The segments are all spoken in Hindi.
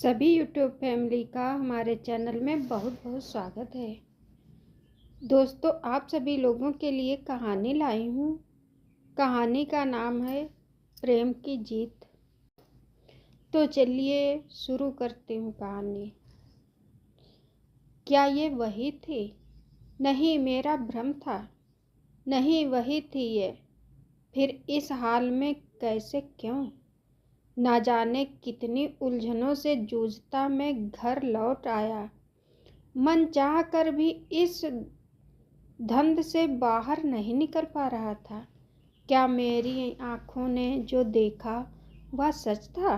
सभी यूट्यूब फैमिली का हमारे चैनल में बहुत बहुत स्वागत है। दोस्तों, आप सभी लोगों के लिए कहानी लाई हूँ। कहानी का नाम है प्रेम की जीत। तो चलिए शुरू करती हूँ कहानी। क्या ये वही थी? नहीं, मेरा भ्रम था। नहीं, वही थी ये। फिर इस हाल में कैसे, क्यों? ना जाने कितनी उलझनों से जूझता मैं घर लौट आया। मन चाह कर भी इस धुंध से बाहर नहीं निकल पा रहा था। क्या मेरी आंखों ने जो देखा वह सच था?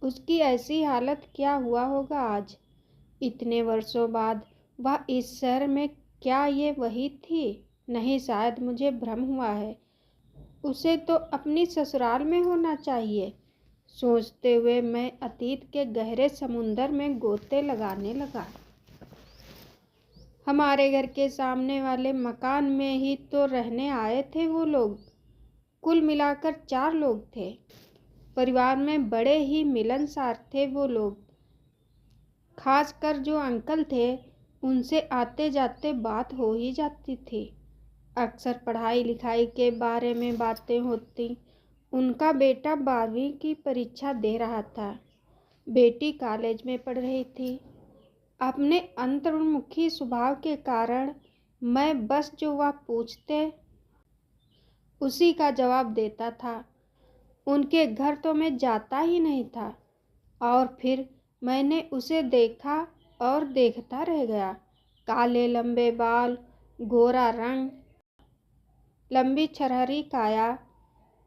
उसकी ऐसी हालत क्या हुआ होगा आज, इतने वर्षों बाद? वह इस शहर में, क्या ये वही थी? नहीं, शायद मुझे भ्रम हुआ है। उसे तो अपनी ससुराल में होना चाहिए। सोचते हुए मैं अतीत के गहरे समुंदर में गोते लगाने लगा। हमारे घर के सामने वाले मकान में ही तो रहने आए थे वो लोग। कुल मिलाकर 4 लोग थे। परिवार में बड़े ही मिलनसार थे वो लोग। खासकर जो अंकल थे, उनसे आते जाते बात हो ही जाती थी। अक्सर पढ़ाई लिखाई के बारे में बातें होती। उनका बेटा 12वीं की परीक्षा दे रहा था, बेटी कॉलेज में पढ़ रही थी। अपने अंतर्मुखी स्वभाव के कारण मैं बस जो वह पूछते उसी का जवाब देता था। उनके घर तो मैं जाता ही नहीं था। और फिर मैंने उसे देखा और देखता रह गया। काले लंबे बाल, गोरा रंग, लंबी छरहरी काया।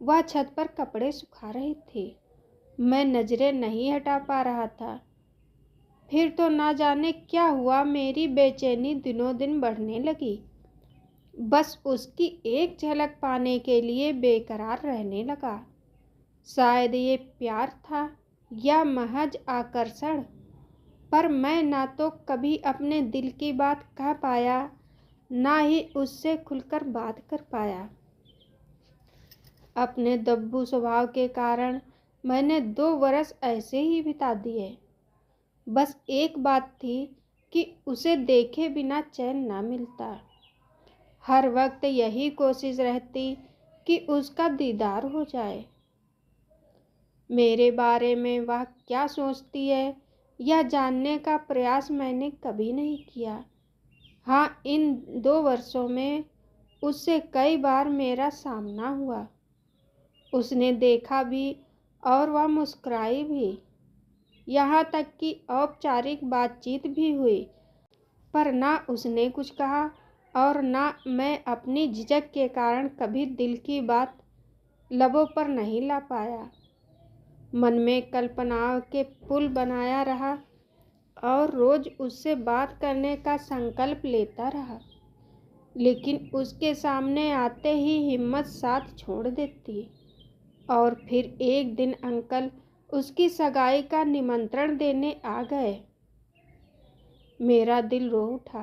वह छत पर कपड़े सुखा रही थी। मैं नजरें नहीं हटा पा रहा था। फिर तो ना जाने क्या हुआ, मेरी बेचैनी दिनों दिन बढ़ने लगी। बस उसकी एक झलक पाने के लिए बेकरार रहने लगा। शायद ये प्यार था या महज आकर्षण, पर मैं ना तो कभी अपने दिल की बात कह पाया, ना ही उससे खुलकर बात कर पाया। अपने दब्बू स्वभाव के कारण मैंने 2 वर्ष ऐसे ही बिता दिए। बस एक बात थी कि उसे देखे बिना चैन ना मिलता। हर वक्त यही कोशिश रहती कि उसका दीदार हो जाए। मेरे बारे में वह क्या सोचती है, यह जानने का प्रयास मैंने कभी नहीं किया। हाँ, इन 2 वर्षों में उससे कई बार मेरा सामना हुआ। उसने देखा भी और वह मुस्कुराई भी। यहाँ तक कि औपचारिक बातचीत भी हुई, पर ना उसने कुछ कहा और ना मैं अपनी झिझक के कारण कभी दिल की बात लबों पर नहीं ला पाया। मन में कल्पनाओं के पुल बनाया रहा और रोज उससे बात करने का संकल्प लेता रहा, लेकिन उसके सामने आते ही हिम्मत साथ छोड़ देती। और फिर एक दिन अंकल उसकी सगाई का निमंत्रण देने आ गए। मेरा दिल रो उठा,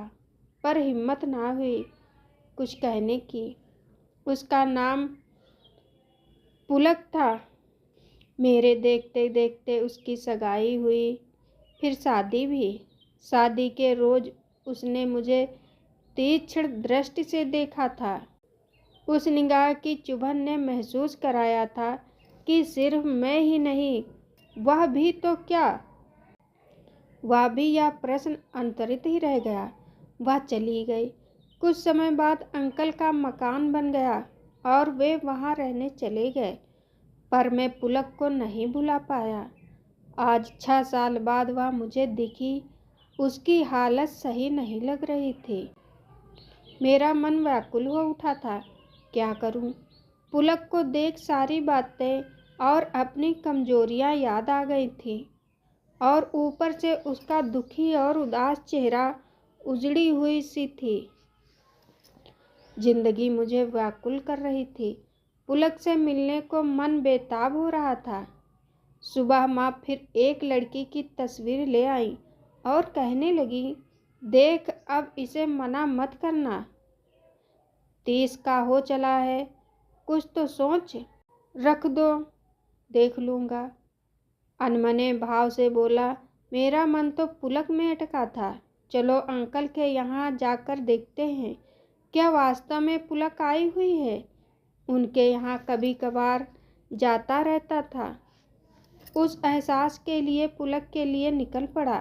पर हिम्मत ना हुई कुछ कहने की। उसका नाम पुलक था। मेरे देखते देखते उसकी सगाई हुई, फिर शादी भी। शादी के रोज उसने मुझे तीक्ष्ण दृष्टि से देखा था। उस निगाह की चुभन ने महसूस कराया था कि सिर्फ मैं ही नहीं, वह भी तो क्या। वह भी, यह प्रश्न अंतरित ही रह गया। वह चली गई। कुछ समय बाद अंकल का मकान बन गया और वे वहां रहने चले गए, पर मैं पुलक को नहीं भुला पाया। आज 6 साल बाद वह मुझे दिखी। उसकी हालत सही नहीं लग रही थी। मेरा मन व्याकुल हो उठा था। क्या करूं? पुलक को देख सारी बातें और अपनी कमजोरियां याद आ गई थी, और ऊपर से उसका दुखी और उदास चेहरा उजड़ी हुई सी थी। जिंदगी मुझे व्याकुल कर रही थी। पुलक से मिलने को मन बेताब हो रहा था। सुबह माँ फिर एक लड़की की तस्वीर ले आई और कहने लगी, देख, अब इसे मना मत करना। 30 का हो चला है, कुछ तो सोच। रख दो, देख लूँगा। अनमने भाव से बोला, मेरा मन तो पुलक में अटका था। चलो अंकल के यहाँ जाकर देखते हैं, क्या वास्तव में पुलक आई हुई है। उनके यहाँ कभी कभार जाता रहता था। उस एहसास के लिए पुलक के लिए निकल पड़ा।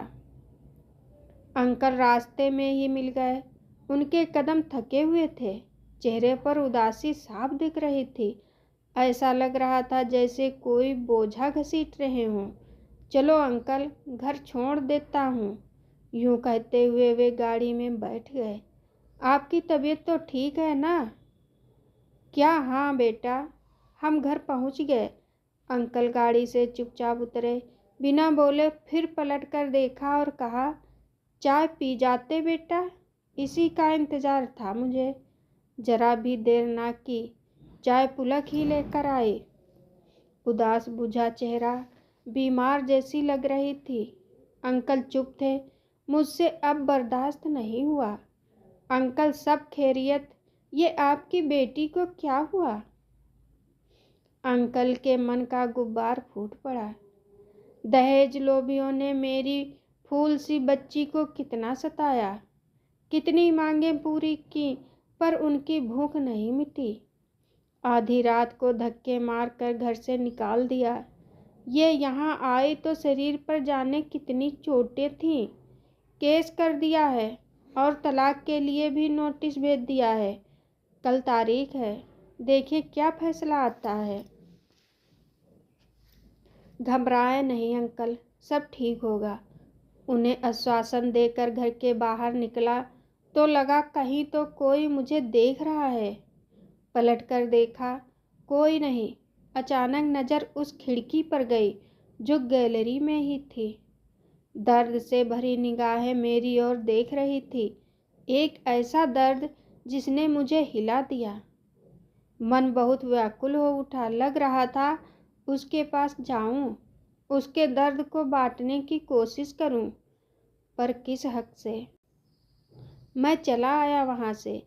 अंकल रास्ते में ही मिल गए। उनके कदम थके हुए थे, चेहरे पर उदासी साफ दिख रही थी। ऐसा लग रहा था जैसे कोई बोझा घसीट रहे हों। चलो अंकल, घर छोड़ देता हूँ। यूं कहते हुए वे गाड़ी में बैठ गए। आपकी तबीयत तो ठीक है ना? क्या? हाँ बेटा। हम घर पहुँच गए। अंकल गाड़ी से चुपचाप उतरे, बिना बोले फिर पलट कर देखा और कहा, चाय पी जाते बेटा, इसी का इंतज़ार था मुझे। जरा भी देर ना की, चाय पुलक ही लेकर आए। उदास बुझा चेहरा, बीमार जैसी लग रही थी। अंकल चुप थे। मुझसे अब बर्दाश्त नहीं हुआ। अंकल सब खैरियत? ये आपकी बेटी को क्या हुआ? अंकल के मन का गुब्बार फूट पड़ा। दहेज लोभियों ने मेरी फूल सी बच्ची को कितना सताया, कितनी मांगें पूरी की, पर उनकी भूख नहीं मिटी। आधी रात को धक्के मारकर घर से निकाल दिया। ये यहाँ आई तो शरीर पर जाने कितनी चोटें थीं। केस कर दिया है और तलाक के लिए भी नोटिस भेज दिया है। कल तारीख है, देखिए क्या फैसला आता है। घबराए नहीं अंकल, सब ठीक होगा। उन्हें आश्वासन देकर घर के बाहर निकला तो लगा कहीं तो कोई मुझे देख रहा है। पलटकर देखा, कोई नहीं। अचानक नज़र उस खिड़की पर गई जो गैलरी में ही थी। दर्द से भरी निगाहें मेरी ओर देख रही थी। एक ऐसा दर्द जिसने मुझे हिला दिया। मन बहुत व्याकुल हो उठा। लग रहा था उसके पास जाऊं, उसके दर्द को बांटने की कोशिश करूं, पर किस हक से। मैं चला आया वहां से।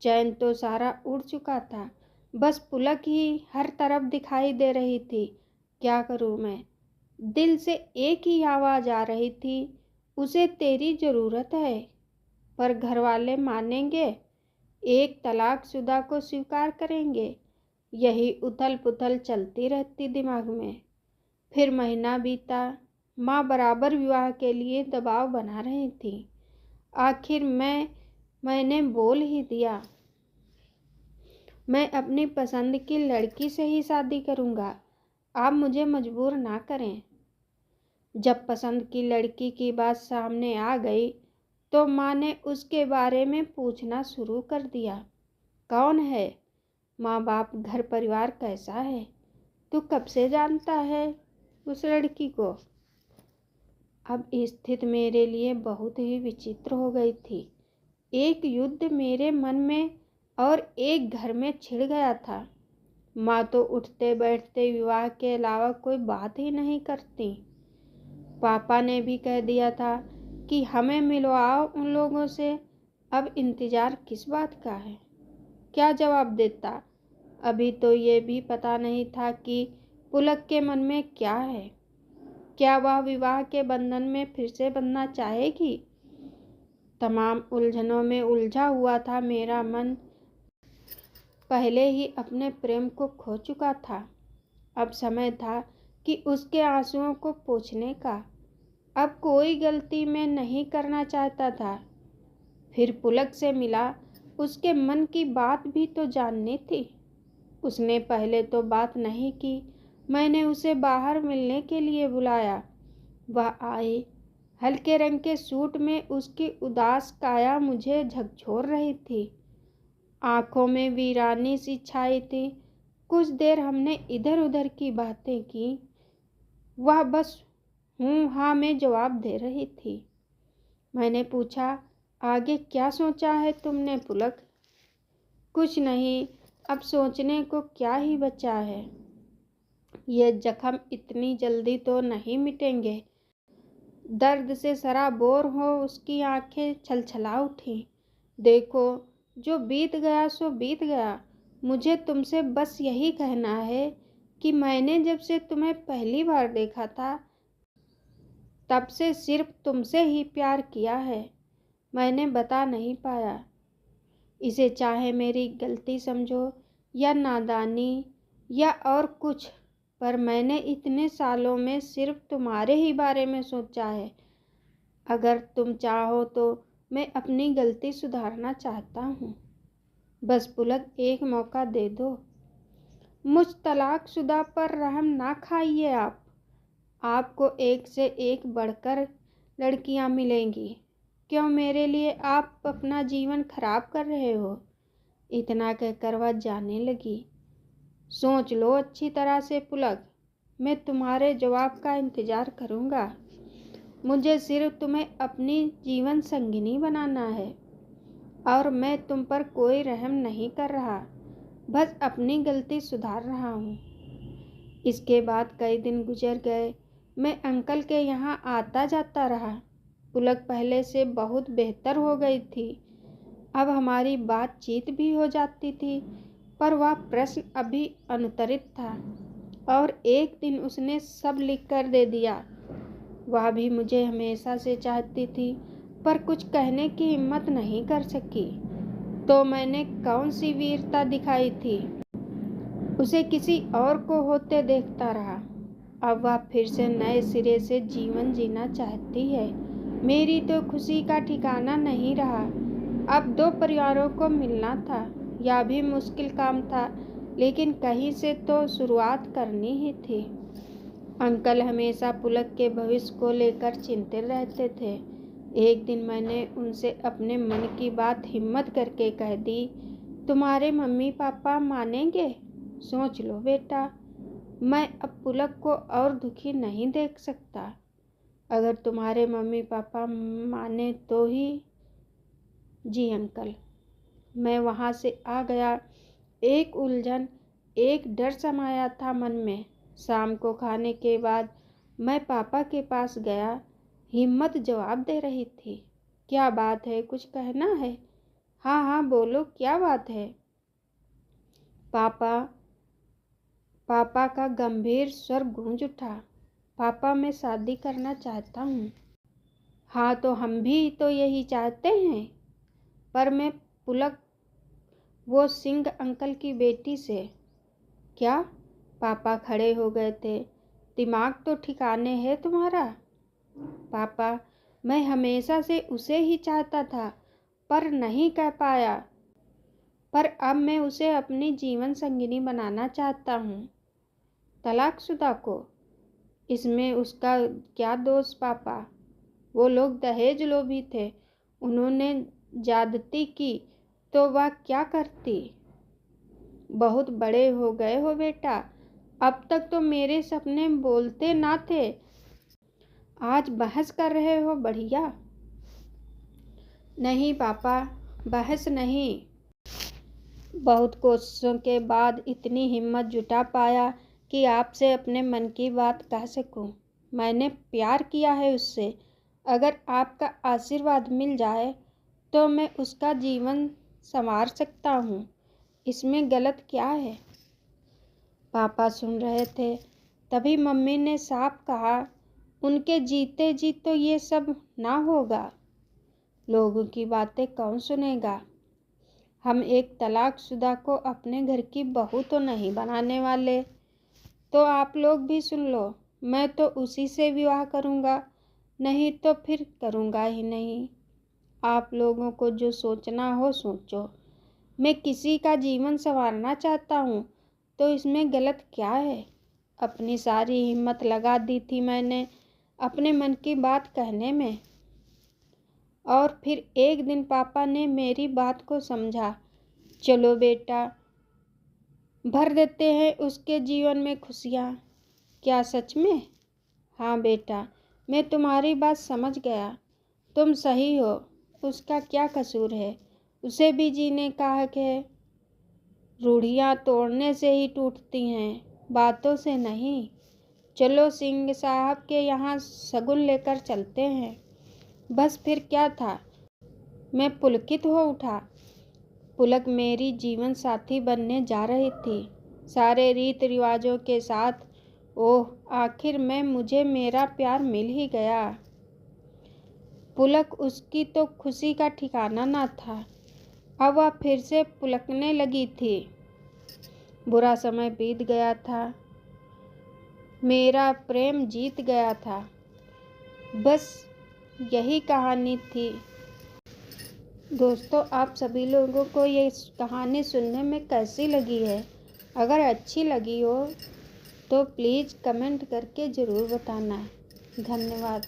चैन तो सारा उड़ चुका था, बस पुलक ही हर तरफ दिखाई दे रही थी। क्या करूं मैं? दिल से एक ही आवाज़ आ रही थी, उसे तेरी ज़रूरत है। पर घर वाले मानेंगे? एक तलाकशुदा को स्वीकार करेंगे? यही उथल पुथल चलती रहती दिमाग में। फिर महीना बीता। माँ बराबर विवाह के लिए दबाव बना रही थी। आखिर मैंने बोल ही दिया, मैं अपनी पसंद की लड़की से ही शादी करूँगा। आप मुझे मजबूर ना करें। जब पसंद की लड़की की बात सामने आ गई तो माँ ने उसके बारे में पूछना शुरू कर दिया। कौन है? माँ बाप, घर परिवार कैसा है? तू कब से जानता है उस लड़की को? अब स्थिति मेरे लिए बहुत ही विचित्र हो गई थी। एक युद्ध मेरे मन में और एक घर में छिड़ गया था। माँ तो उठते बैठते विवाह के अलावा कोई बात ही नहीं करती। पापा ने भी कह दिया था कि हमें मिलवाओ उन लोगों से। अब इंतज़ार किस बात का है? क्या जवाब देता? अभी तो ये भी पता नहीं था कि पुलक के मन में क्या है। क्या वह विवाह के बंधन में फिर से बंधना चाहेगी? तमाम उलझनों में उलझा हुआ था मेरा मन। पहले ही अपने प्रेम को खो चुका था। अब समय था कि उसके आंसुओं को पोंछने का। अब कोई गलती मैं नहीं करना चाहता था। फिर पुलक से मिला, उसके मन की बात भी तो जाननी थी। उसने पहले तो बात नहीं की। मैंने उसे बाहर मिलने के लिए बुलाया। वह आई। हल्के रंग के सूट में उसकी उदास काया मुझे झकझोर रही थी। आंखों में वीरानी सी छाई थी। कुछ देर हमने इधर उधर की बातें की। वह बस हूँ हाँ में जवाब दे रही थी। मैंने पूछा, आगे क्या सोचा है तुमने पुलक? कुछ नहीं, अब सोचने को क्या ही बचा है। ये जख्म इतनी जल्दी तो नहीं मिटेंगे। दर्द से सराबोर हो उसकी आंखें छलछला उठी। देखो, जो बीत गया सो बीत गया। मुझे तुमसे बस यही कहना है कि मैंने जब से तुम्हें पहली बार देखा था तब से सिर्फ तुमसे ही प्यार किया है। मैंने बता नहीं पाया। इसे चाहे मेरी गलती समझो या नादानी या और कुछ, पर मैंने इतने सालों में सिर्फ तुम्हारे ही बारे में सोचा है। अगर तुम चाहो तो मैं अपनी गलती सुधारना चाहता हूँ। बस पुलक एक मौका दे दो। मुझ तलाकशुदा पर रहम ना खाइए आप। आपको एक से एक बढ़कर लड़कियां मिलेंगी। क्यों मेरे लिए आप अपना जीवन खराब कर रहे हो? इतना कहकर वह जाने लगी। सोच लो अच्छी तरह से पुलक, मैं तुम्हारे जवाब का इंतज़ार करूँगा। मुझे सिर्फ तुम्हें अपनी जीवन संगिनी बनाना है और मैं तुम पर कोई रहम नहीं कर रहा, बस अपनी गलती सुधार रहा हूँ। इसके बाद कई दिन गुजर गए। मैं अंकल के यहाँ आता जाता रहा। पुलक पहले से बहुत बेहतर हो गई थी। अब हमारी बातचीत भी हो जाती थी, पर वह प्रश्न अभी अनुत्तरित था और एक दिन उसने सब लिख कर दे दिया। वह भी मुझे हमेशा से चाहती थी, पर कुछ कहने की हिम्मत नहीं कर सकी। तो मैंने कौन सी वीरता दिखाई थी? उसे किसी और को होते देखता रहा। अब वह फिर से नए सिरे से जीवन जीना चाहती है। मेरी तो खुशी का ठिकाना नहीं रहा। अब दो परिवारों को मिलना था। यह भी मुश्किल काम था, लेकिन कहीं से तो शुरुआत करनी ही थी। अंकल हमेशा पुलक के भविष्य को लेकर चिंतित रहते थे। एक दिन मैंने उनसे अपने मन की बात हिम्मत करके कह दी, तुम्हारे मम्मी पापा मानेंगे? सोच लो बेटा, मैं अब पुलक को और दुखी नहीं देख सकता। अगर तुम्हारे मम्मी पापा माने तो ही। जी अंकल। मैं वहाँ से आ गया। एक उलझन, एक डर समाया था मन में। शाम को खाने के बाद मैं पापा के पास गया। हिम्मत जवाब दे रही थी। क्या बात है, कुछ कहना है? हाँ हाँ बोलो, क्या बात है? पापा पापा का गंभीर स्वर गूंज उठा। पापा मैं शादी करना चाहता हूँ। हाँ तो हम भी तो यही चाहते हैं, पर मैं पुलक, वो सिंह अंकल की बेटी से। क्या? पापा खड़े हो गए थे। दिमाग तो ठिकाने है तुम्हारा? पापा मैं हमेशा से उसे ही चाहता था, पर नहीं कह पाया। पर अब मैं उसे अपनी जीवन संगिनी बनाना चाहता हूँ। तलाकशुदा को? इसमें उसका क्या दोष पापा? वो लोग दहेज लोभी थे। उन्होंने ज्यादती की तो वह क्या करती? बहुत बड़े हो गए हो बेटा। अब तक तो मेरे सपने बोलते ना थे, आज बहस कर रहे हो। बढ़िया। नहीं पापा, बहस नहीं। बहुत कोशिशों के बाद इतनी हिम्मत जुटा पाया कि आपसे अपने मन की बात कह सकूं। मैंने प्यार किया है उससे। अगर आपका आशीर्वाद मिल जाए तो मैं उसका जीवन संवार सकता हूँ। इसमें गलत क्या है? पापा सुन रहे थे। तभी मम्मी ने साफ कहा, उनके जीते जी तो ये सब ना होगा। लोगों की बातें कौन सुनेगा? हम एक तलाकशुदा को अपने घर की बहू तो नहीं बनाने वाले। तो आप लोग भी सुन लो, मैं तो उसी से विवाह करूँगा, नहीं तो फिर करूँगा ही नहीं। आप लोगों को जो सोचना हो सोचो। मैं किसी का जीवन संवारना चाहता हूँ, तो इसमें गलत क्या है? अपनी सारी हिम्मत लगा दी थी मैंने अपने मन की बात कहने में, और फिर एक दिन पापा ने मेरी बात को समझा। चलो बेटा, भर देते हैं उसके जीवन में खुशियाँ। क्या सच में? हाँ बेटा, मैं तुम्हारी बात समझ गया। तुम सही हो। उसका क्या कसूर है? उसे भी जीने का हक है। रूढ़ियाँ तोड़ने से ही टूटती हैं, बातों से नहीं। चलो सिंह साहब के यहाँ शगुन लेकर चलते हैं। बस फिर क्या था? मैं पुलकित हो उठा। पुलक मेरी जीवन साथी बनने जा रही थी। सारे रीत रिवाजों के साथ ओह, आखिर में मुझे मेरा प्यार मिल ही गया। पुलक उसकी तो खुशी का ठिकाना न था। अब वह फिर से पुलकने लगी थी। बुरा समय बीत गया था, मेरा प्रेम जीत गया था। बस यही कहानी थी। दोस्तों, आप सभी लोगों को ये कहानी सुनने में कैसी लगी है? अगर अच्छी लगी हो तो प्लीज़ कमेंट करके ज़रूर बताना। धन्यवाद।